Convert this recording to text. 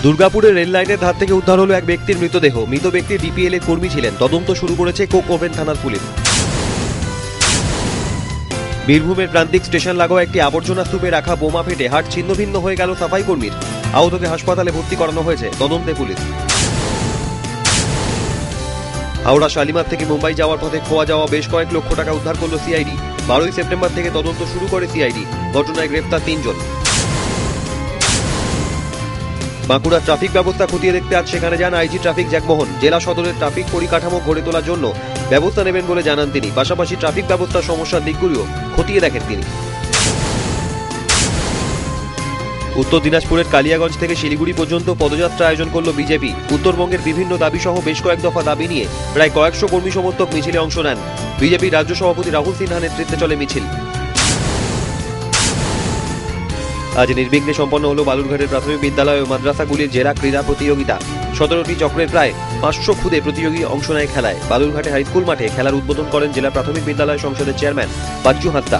দুর্গাপুরের রেল লাইনের ধার থেকে উদ্ধার হলো এক ব্যক্তির মৃতদেহ। মৃত ব্যক্তি ডিপিএল এর কর্মী ছিলেন। তদন্ত শুরু করেছে কোক ওভেন থানার পুলিশ। বীরভূমের প্রান্তিক স্টেশন লাগোয়া একটি আবর্জনা স্তূপে রাখা বোমা ফেটে হাট ছিন্নভিন্ন হয়ে গেল সাফাই কর্মীর। আহতকে হাসপাতালে ভর্তি করানো হয়েছে। তদন্তে পুলিশ। হাওড়া শালিমার থেকে মুম্বাই যাওয়ার পথে খোয়া যাওয়া বেশ কয়েক লক্ষ টাকা উদ্ধার করল সিআইডি। 12ই সেপ্টেম্বর থেকে তদন্ত শুরু করে সিআইডি। ঘটনায় গ্রেফতার 3 জন। বাঁকুড়ার ট্রাফিক ব্যবস্থা খতিয়ে দেখতে আজ সেখানে যান আইজি ট্রাফিক জ্যাকমোহন। জেলা সদরের ট্রাফিক পরিকাঠামো গড়ে তোলার জন্য ব্যবস্থা নেবেন বলে জানান তিনি। পাশাপাশি ট্রাফিক ব্যবস্থার সমস্যার দিকগুলিও খতিয়ে দেখেন তিনি। উত্তর দিনাজপুরের কালিয়াগঞ্জ থেকে শিলিগুড়ি পর্যন্ত পদযাত্রা আয়োজন করল বিজেপি। উত্তরবঙ্গের বিভিন্ন দাবি সহ বেশ কয়েক দফা দাবি নিয়ে প্রায় কয়েকশো কর্মী সমর্থক মিছিলে অংশ নেন। বিজেপির রাজ্য সভাপতি রাহুল সিনহা নেতৃত্বে চলে মিছিল। আজ নির্বিঘ্নে সম্পন্ন হলো বালুরঘাটের প্রাথমিক বিদ্যালয় ও মাদ্রাসাগুলির জেলা ক্রীড়া প্রতিযোগিতা। 17টি চক্রের প্রায় 500 খুদে প্রতিযোগী অংশ নেয় খেলায়। বালুরঘাটে হাইস্কুল মাঠে খেলার উদ্বোধন করেন জেলা প্রাথমিক বিদ্যালয় সংসদের চেয়ারম্যান বাচ্চু হাঁসদা।